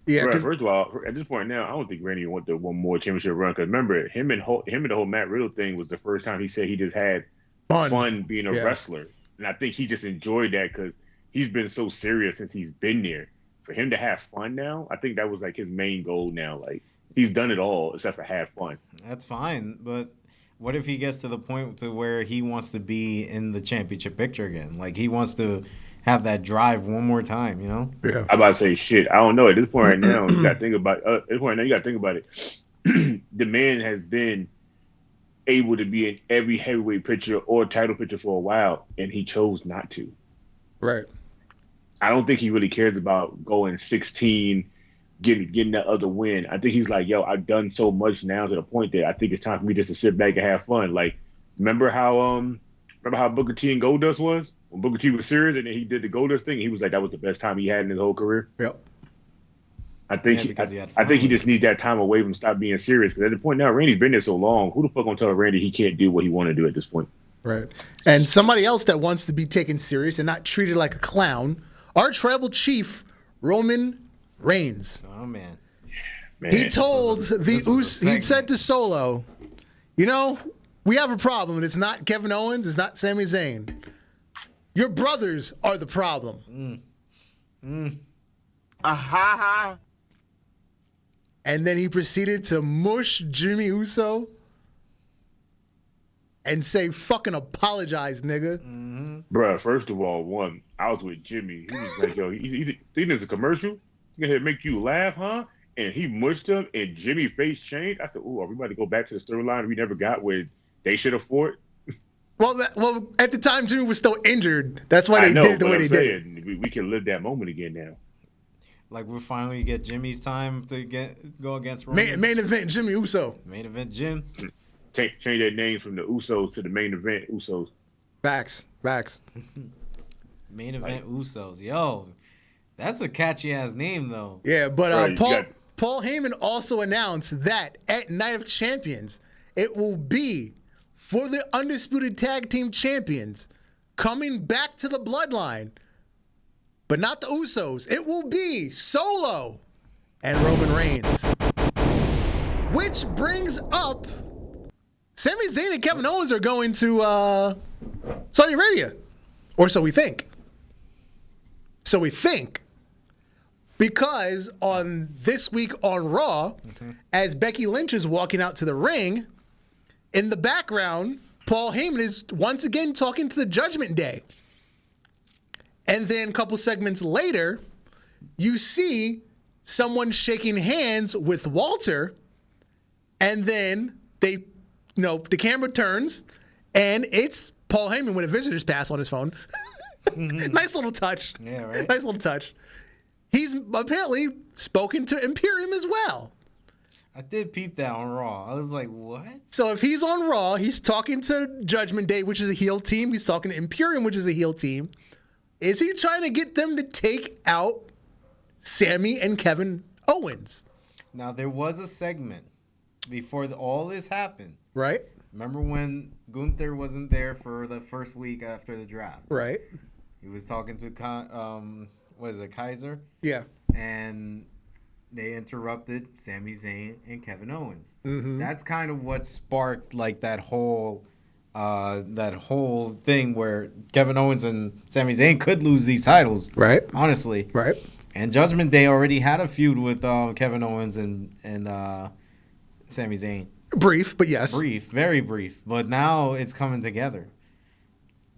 Yeah. Right, first of all, at this point now, I don't think Randy want the one more championship run because remember, him and the whole Matt Riddle thing was the first time he said he just had fun being a wrestler, and I think he just enjoyed that because he's been so serious since he's been there. For him to have fun now, I think that was like his main goal now. Like he's done it all except for have fun. That's fine, but what if he gets to the point to where he wants to be in the championship picture again? Like he wants to have that drive one more time, Yeah. I'm about to say shit. I don't know. At this point right now, you got to think about. At this point now, you got to think about it. The man has been able to be in every heavyweight picture or title picture for a while, and he chose not to. Right. I don't think he really cares about going 16, getting that other win. I think he's like, yo, I've done so much now to the point that I think it's time for me just to sit back and have fun. Like, remember how Remember how Booker T and Goldust was? When Booker T was serious and then he did the Goldust thing, he was like, that was the best time he had in his whole career. Yep. I think he just needs that time away from stop being serious. Because at the point now, Randy's been there so long. Who the fuck gonna tell Randy he can't do what he want to do at this point? Right. And somebody else that wants to be taken serious and not treated like a clown, our tribal chief, Roman Reigns. Oh man. He told he said to Solo, you know, we have a problem, and it's not Kevin Owens, it's not Sami Zayn. Your brothers are the problem. And then he proceeded to mush Jimmy Uso and say, fucking apologize, nigga. Bruh, first of all, I was with Jimmy. He was like, yo, he there's a commercial. He's going to make you laugh, huh? And he mushed him, and Jimmy's face changed. I said, ooh, are we about to go back to the storyline we never got where they should have fought? Well, at the time, Jimmy was still injured. That's why they did it the way they did it. We can live that moment again now. Like we'll finally get Jimmy's time to go against Roman. Main event, Jimmy Uso. Main event, Jim. Change their names from the Usos to the main event Usos. Facts. Main event Usos. Yo, that's a catchy ass name though. Yeah, but Paul Heyman also announced that at Night of Champions, it will be for the Undisputed Tag Team Champions coming back to the Bloodline, but not the Usos. It will be Solo and Roman Reigns. Which brings up Sami Zayn and Kevin Owens are going to Saudi Arabia. Or so we think. Because on this week on Raw, as Becky Lynch is walking out to the ring, in the background, Paul Heyman is once again talking to the Judgment Day. And then a couple segments later, you see someone shaking hands with Walter, and then the camera turns, and it's Paul Heyman with a visitor's pass on his phone. Nice little touch. Yeah, right. Nice little touch. He's apparently spoken to Imperium as well. I did peep that on Raw. I was like, what? So if he's on Raw, he's talking to Judgment Day, which is a heel team. He's talking to Imperium, which is a heel team. Is he trying to get them to take out Sami and Kevin Owens? Now, there was a segment before all this happened. Right. Remember when Gunther wasn't there for the first week after the draft? Right. He was talking to, Kaiser? Yeah. And they interrupted Sami Zayn and Kevin Owens. Mm-hmm. That's kind of what sparked like that whole thing where Kevin Owens and Sami Zayn could lose these titles. Right. Honestly. Right. And Judgment Day already had a feud with Kevin Owens and Sami Zayn. Brief, but yes. Brief, very brief. But now it's coming together.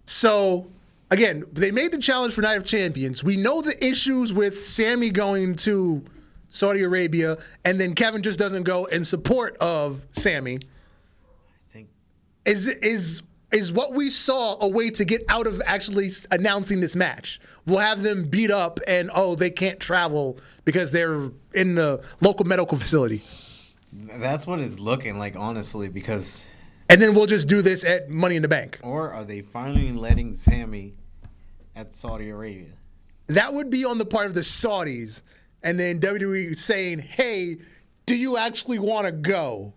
So, again, they made the challenge for Night of Champions. We know the issues with Sami going to Saudi Arabia, and then Kevin just doesn't go in support of Sami. I think Is what we saw a way to get out of actually announcing this match? We'll have them beat up and, they can't travel because they're in the local medical facility. that's what it's looking like, honestly, because... And then we'll just do this at Money in the Bank. Or are they finally letting Sami at Saudi Arabia? That would be on the part of the Saudis. And then WWE saying, hey, do you actually want to go?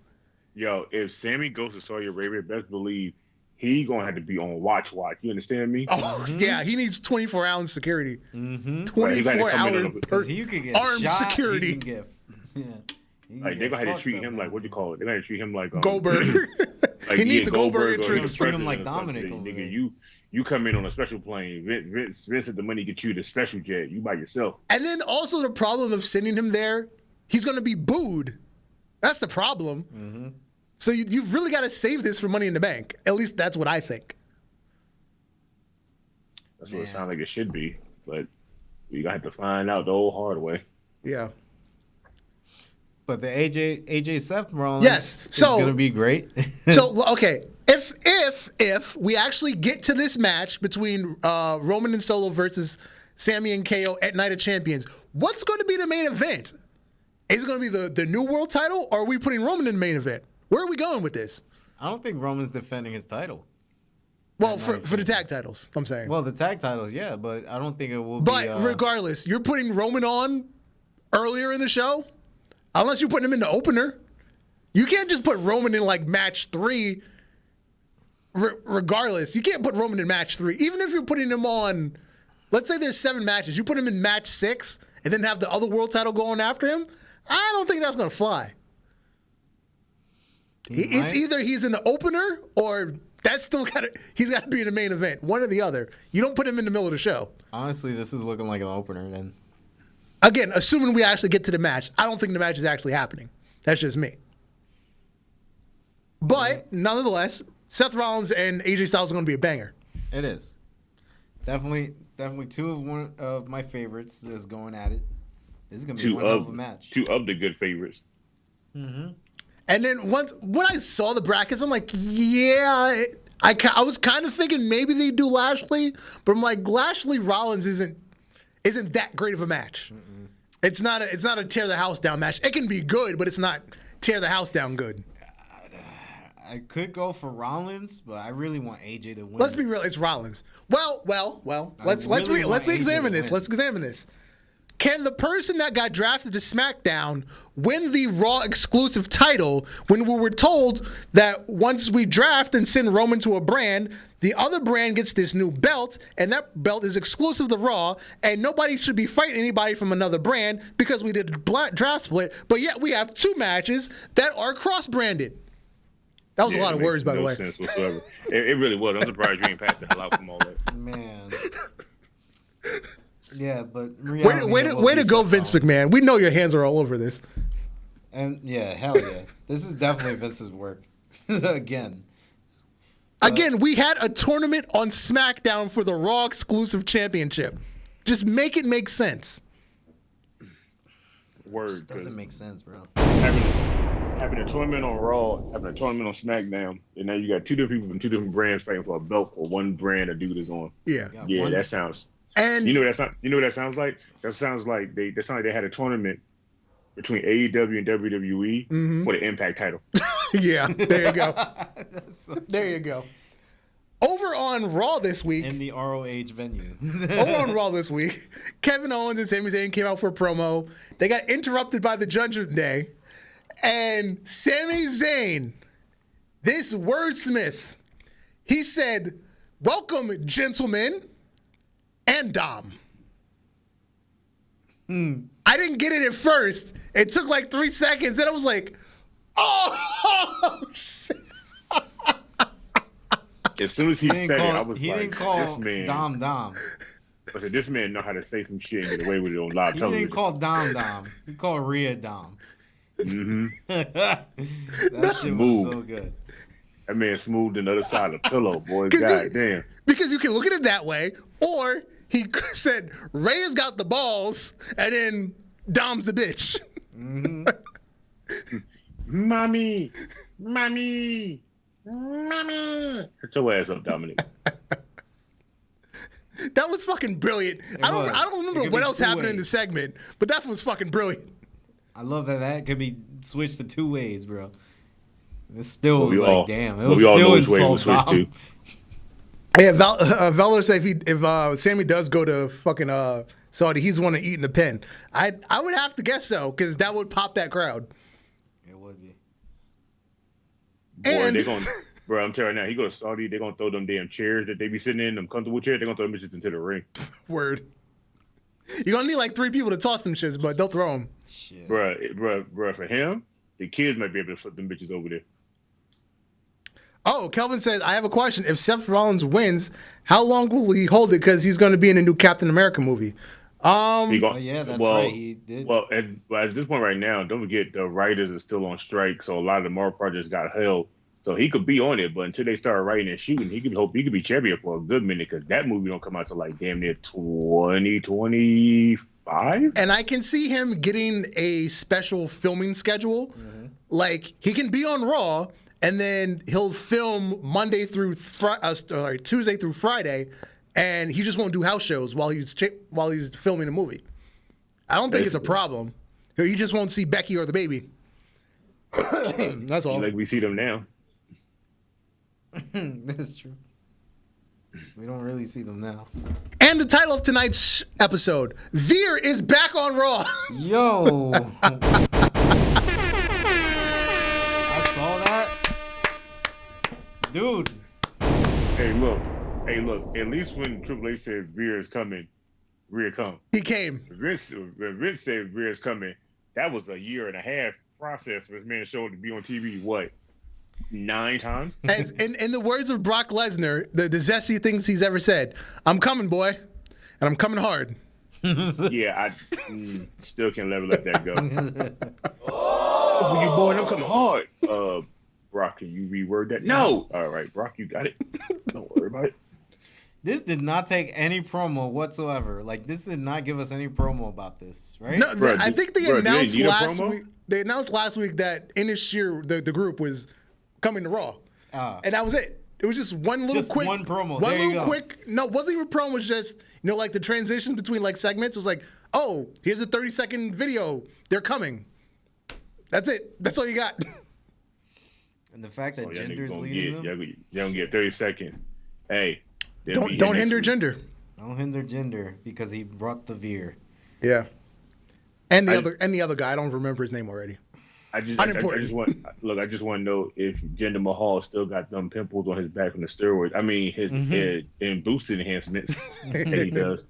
Yo, if Sami goes to Saudi Arabia, best believe he gonna have to be on watch. You understand me? Oh, yeah, he needs 24-hour security. Mm-hmm. 24-hour armed security. He can get, like they're gonna have to treat him like, what do you call it? They're gonna treat him like Goldberg. Like he needs a Goldberg treatment. Treat him like Dominic. Nigga, you come in on a special plane. Vince had the money to get you the special jet. You by yourself. And then also the problem of sending him there, he's gonna be booed. That's the problem. Mm-hmm. So you've really got to save this for Money in the Bank. At least that's what I think. That's what it sounds like it should be. But we got to find out the old hard way. Yeah. But the AJ Seth Rollins is going to be great. So, okay. If we actually get to this match between Roman and Solo versus Sami and KO at Night of Champions, what's going to be the main event? Is it going to be the New World title, or are we putting Roman in the main event? Where are we going with this? I don't think Roman's defending his title. Well, for the tag titles, I'm saying. Well, the tag titles, yeah, but I don't think it will be. But regardless, you're putting Roman on earlier in the show, unless you're putting him in the opener. You can't just put Roman in like match 3. Regardless, you can't put Roman in match 3. Even if you're putting him on, let's say there's 7 matches, you put him in match 6 and then have the other world title going after him. I don't think that's gonna fly. It's either he's in the opener or he's got to be in the main event. One or the other. You don't put him in the middle of the show. Honestly, this is looking like an opener then. Again, assuming we actually get to the match, I don't think the match is actually happening. That's just me. But nonetheless, Seth Rollins and AJ Styles are going to be a banger. It is. Definitely one of my favorites is going at it. This is going to be one hell of a match. 2 of the good favorites. Mm-hmm. And then when I saw the brackets, I'm like, yeah, I was kind of thinking maybe they do Lashley, but I'm like, Lashley Rollins isn't that great of a match. Mm-mm. It's not a tear the house down match. It can be good, but it's not tear the house down good. I could go for Rollins, but I really want AJ to win. Let's be real, it's Rollins. Well. Let's examine this. Let's examine this. Can the person that got drafted to SmackDown win the Raw exclusive title when we were told that once we draft and send Roman to a brand, the other brand gets this new belt, and that belt is exclusive to Raw, and nobody should be fighting anybody from another brand because we did a draft split, but yet we have 2 matches that are cross-branded. That was a lot of words, by the way. Sense whatsoever. It really was. I'm surprised you ain't passed the hell out from all that. Man. Yeah, but way to go, Vince McMahon. We know your hands are all over this. And yeah, hell yeah, this is definitely Vince's work. Again, we had a tournament on SmackDown for the Raw exclusive championship. Just make it make sense. Word, it just doesn't make sense, bro. Having a tournament on Raw, having a tournament on SmackDown, and now you got 2 different people from 2 different brands fighting for a belt for one brand a dude is on. Yeah, that sounds. And you know what that sounds like? That sounds like they had a tournament between AEW and WWE for the Impact title. Yeah, there you go. There you go. Over on Raw this week. In the ROH venue. Over on Raw this week, Kevin Owens and Sami Zayn came out for a promo. They got interrupted by the Judgment Day. And Sami Zayn, this wordsmith, he said, "Welcome, gentlemen, and Dom." I didn't get it at first. It took like 3 seconds, and I was like, oh, shit. As soon as he said it, I was he like, didn't call this man. Dom. I said, this man know how to say some shit and get away with it on live television. He didn't call Dom. He called Rhea Dom. Mm-hmm. That shit was so good. That man smoothed the other side of the pillow, boy. God damn. Because you can look at it that way, or he said, Rhea's got the balls, and then Dom's the bitch. Mm-hmm. Mommy. Hurt your ass up, Dominic. That was fucking brilliant. I don't remember what else happened in the segment, but that was fucking brilliant. I love that could be switched to 2 ways, bro. It still was like, damn. It was still insult Dom. Yeah, Valor said if Sammy does go to fucking Saudi, he's the one to eat in the pen. I would have to guess so, because that would pop that crowd. It would be. Boy, they're going to, bro, I'm telling you now, he goes to Saudi, they're going to throw them damn chairs that they be sitting in, them comfortable chairs, they're going to throw them bitches into the ring. Word. You're going to need like 3 people to toss them shits, but they'll throw them. Shit. Bro, for him, the kids might be able to flip them bitches over there. Oh, Kelvin says, I have a question. If Seth Rollins wins, how long will he hold it? Because he's going to be in a new Captain America movie. Yeah, that's right. He did. Well, at this point right now, don't forget the writers are still on strike, so a lot of the Marvel projects got held. So he could be on it, but until they start writing and shooting, he could be champion for a good minute, because that movie don't come out till like damn near 2025. And I can see him getting a special filming schedule. Mm-hmm. Like, he can be on Raw, and then he'll film Tuesday through Friday, and he just won't do house shows while he's filming a movie. I don't think it's a problem. He just won't see Becky or the baby. That's all. Like we see them now. That's true. We don't really see them now. And the title of tonight's episode, Veer is back on Raw. Yo. I saw that. Dude. Hey, look. At least when Triple H says Veer is coming, Veer come. He came. When Vince said Veer is coming, that was a 1.5-year process for this man showed to be on TV, what, 9 times? As in the words of Brock Lesnar, the zesty things he's ever said, I'm coming, boy, and I'm coming hard. Yeah, I still can't never let that go. Oh, you boy, I'm coming hard. Brock, can you reword that? No. All right, Brock, you got it. Don't worry about it. This did not take any promo whatsoever. Like, this did not give us any promo about this, right? No, Bruh, I think they bruh, announced they need a last promo? week. They announced last week that Inish Shear, the group, was coming to Raw, and that was it. It was just one little Just quick one promo. One There you little go. quick. No, it wasn't even a promo. It was just like the transitions between like segments. It was like, oh, here's a 30-second video. They're coming. That's it. That's all you got. And the fact that Oh, y'all niggas Jinder's gonna leading them. y'all gonna get 30 seconds. Hey, Don't hinder gender. Don't hinder Jinder because he brought the Veer. Yeah. And the other guy, I don't remember his name already. I just Unimportant. want to know if Jinder Mahal still got them pimples on his back from the steroids. I mean, his head and boosted enhancements that he does.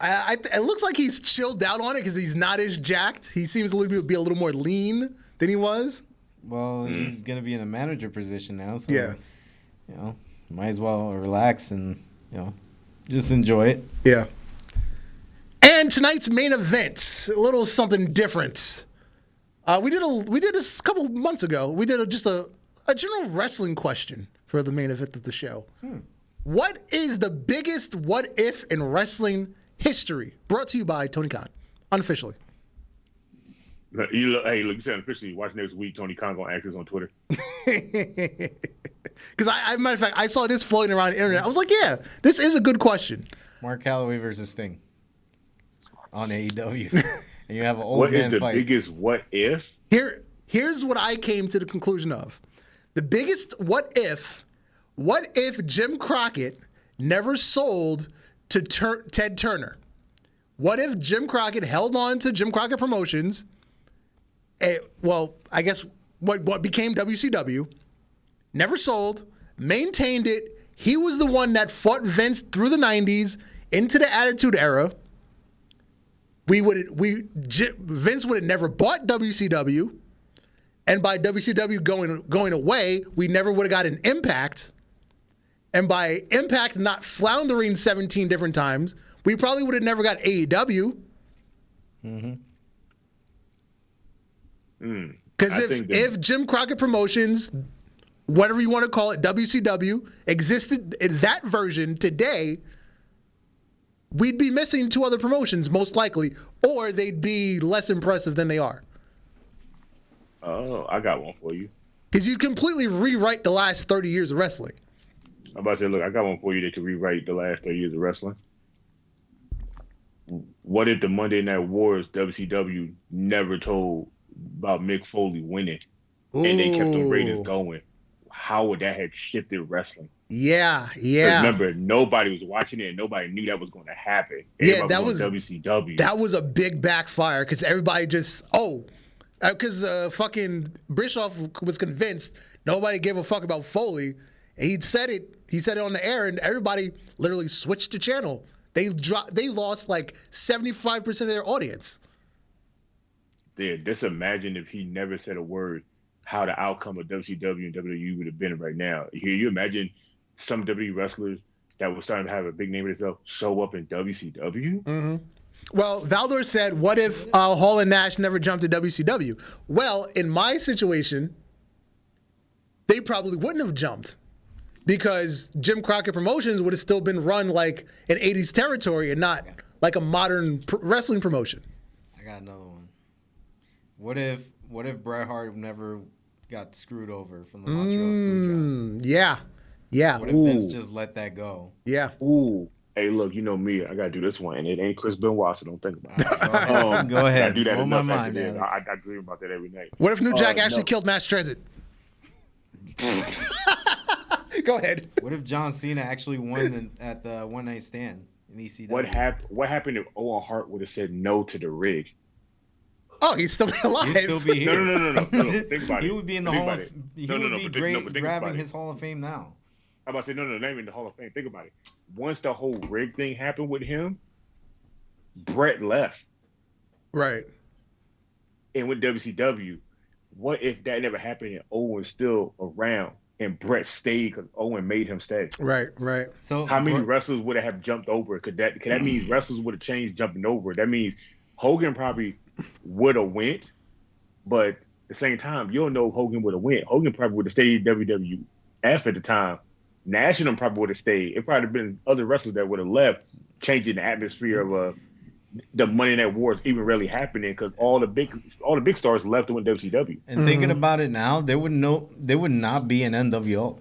It looks like he's chilled out on it because he's not as jacked. He seems to be a little more lean than he was. Well, he's gonna be in a manager position now, so Yeah. Might as well relax and just enjoy it. Yeah. And tonight's main event, a little something different. We did this a couple months ago. We did just a general wrestling question for the main event of the show. What is the biggest what if in wrestling history? Brought to you by Tony Khan, unofficially. Hey, look, you said officially. Watch next week. Tony Khan gonna ask us on Twitter. Because matter of fact, I saw this floating around the internet. I was like, yeah, this is a good question. Mark Calloway versus Sting on AEW, and you have an old What man is the fight. biggest what if? Here's what I came to the conclusion of. The biggest what if Jim Crockett never sold to Ted Turner? What if Jim Crockett held on to Jim Crockett Promotions? I guess what became WCW, never sold, maintained it. He was the one that fought Vince through the 90s into the Attitude Era. Vince would have never bought WCW, and by WCW going away, we never would have got an Impact. And by Impact not floundering 17 different times, we probably would have never got AEW. Because if Jim Crockett Promotions, whatever you want to call it, WCW, existed in that version today, we'd be missing 2 other promotions, most likely, or they'd be less impressive than they are. Oh, I got one for you. Because you completely rewrite the last 30 years of wrestling. I'm about to say, look, I got one for you that could rewrite the last 30 years of wrestling. What if the Monday Night Wars WCW never told about Mick Foley winning, and they kept the ratings going? How would that have shifted wrestling? Yeah. Remember, nobody was watching it, and nobody knew that was going to happen. Everybody was on WCW. That was a big backfire because everybody just because fucking Bischoff was convinced nobody gave a fuck about Foley. And he said it on the air, and everybody literally switched the channel. They lost like 75% of their audience. Dude, just imagine if he never said a word, how the outcome of WCW and WWE would have been right now. You imagine some WWE wrestlers that were starting to have a big name of themselves show up in WCW? Mm-hmm. Well, Valdor said, what if Hall and Nash never jumped to WCW? Well, in my situation, they probably wouldn't have jumped because Jim Crockett Promotions would have still been run like an 80s territory and not like a modern wrestling promotion. I got another one. What if Bret Hart never got screwed over from the Montreal Screwjob? Yeah. What if Vince just let that go? Yeah. Ooh. Hey, look, you know me. I got to do this one, and it ain't Chris Benoit, so don't think about it. Go ahead. I do that Blow my enough mind, after this. Alex. I dream about that every night. What if New Jack actually killed Mass Transit? Go ahead. What if John Cena actually won at the One Night Stand in ECW? What happened if Owen Hart would have said no to the rig? Oh, he'd still be alive. He'd still be here. No. Think about it. He would be in the Think Hall about of it. He No, would no, be but great think grabbing about it. his Hall of Fame now. I'm about to say, no, not even the Hall of Fame. Think about it. Once the whole rig thing happened with him, Brett left Right. and with WCW. What if that never happened and Owen's still around and Brett stayed because Owen made him stay? Right. So How many wrestlers would have jumped over? Could that mean wrestlers would have changed jumping over? That means Hogan probably would have went, but at the same time, you don't know if Hogan would have went. Hogan probably would have stayed WWF at the time. Nash and them probably would have stayed. It probably been other wrestlers that would have left, changing the atmosphere of the Monday Night Wars even really happening because all the big stars left and went WCW. And thinking about it now, there would not be an NWO.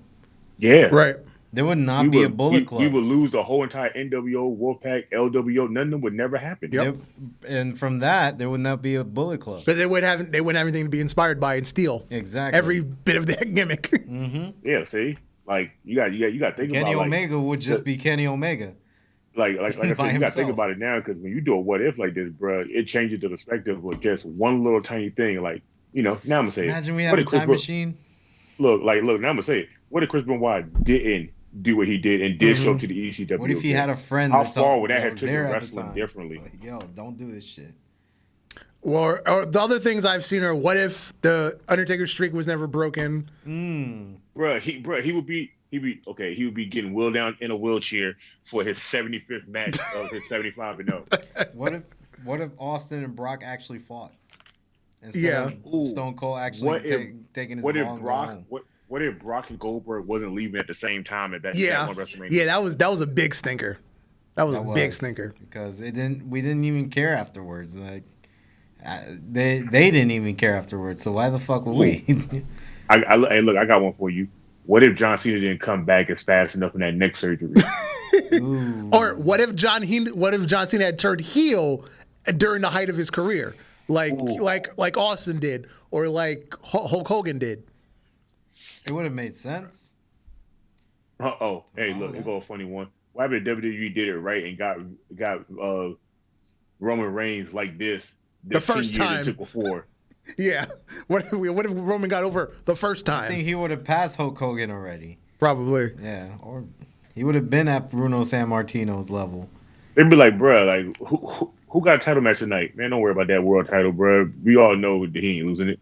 Yeah, Right. There would not be a Bullet Club. We would lose the whole entire NWO, Wolfpack, LWO. None of them would never happen. Yep. And from that, there would not be a Bullet Club. But they wouldn't have anything to be inspired by and steal. Exactly. Every bit of that gimmick. Mm-hmm. Yeah, see, like you got to think Kenny about Omega would just be Kenny Omega. like I said, you got to himself. think about it now because when you do a what if like this, bro, it changes the perspective with just one little tiny thing. Like now I'm gonna say, Imagine we what have a if Chris time Benoit- machine. Look, now I'm gonna say, what if Chris Benoit didn't do what he did and did show up to the ECW? What if he had a friend? How that far would that have was taken there at the wrestling time? differently? Like, yo, don't do this shit. or the other things I've seen are what if the Undertaker streak was never broken? He would be getting wheeled down in a wheelchair for his 75th match of his 75 and 0. What if Austin and Brock actually fought? Instead Yeah. of Stone Cold actually taking his ball and going home. What if Brock and Goldberg wasn't leaving at the same time at that one WrestleMania? Yeah, that was a big stinker. That was a big stinker. Because we didn't even care afterwards. Like they didn't even care afterwards. So why the fuck would we? Hey, look, I got one for you. What if John Cena didn't come back as fast enough in that neck surgery? Or what if John Cena had turned heel during the height of his career, like Austin did, or like Hulk Hogan did? It would have made sense. Hey, look, it go a funny one. What happened if WWE did it right and got Roman Reigns like this The first 10 years time. it took before? Yeah. What if Roman got over the first I think time? he would have passed Hulk Hogan already. Probably. Yeah, or he would have been at Bruno Sammartino's level. They'd be like, bro, like who got a title match tonight? Man, don't worry about that world title, bro. We all know that he ain't losing it.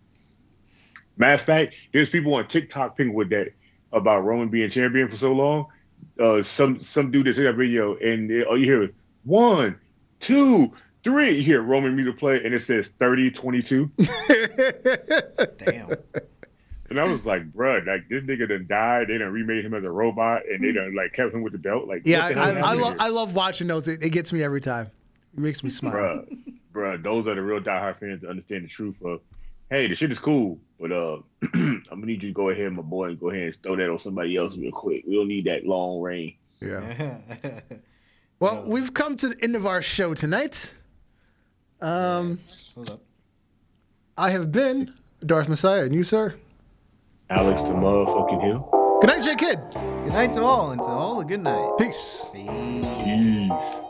Matter of fact, there's people on TikTok picking with that about Roman being champion for so long. Some dude that took that video and all you hear is 1, 2, 3. You hear Roman music play and it says 30-22. Damn. And I was like, bruh, like this nigga done died. They done remade him as a robot and they done like kept him with the belt. Like, Yeah, what the hell happened here? I love watching those. It gets me every time. It makes me smile. Bruh, those are the real diehard fans that understand the truth of, hey, the shit is cool, but I'm gonna need you to go ahead, my boy, and go ahead and throw that on somebody else real quick. We don't need that long reign. Yeah. Well, we've come to the end of our show tonight. Hold up. I have been Darth Messiah, and you, sir? Alex the motherfucking Hill. Good night, J Kid. Good night to all, and to all a good night. Peace. Peace. Peace.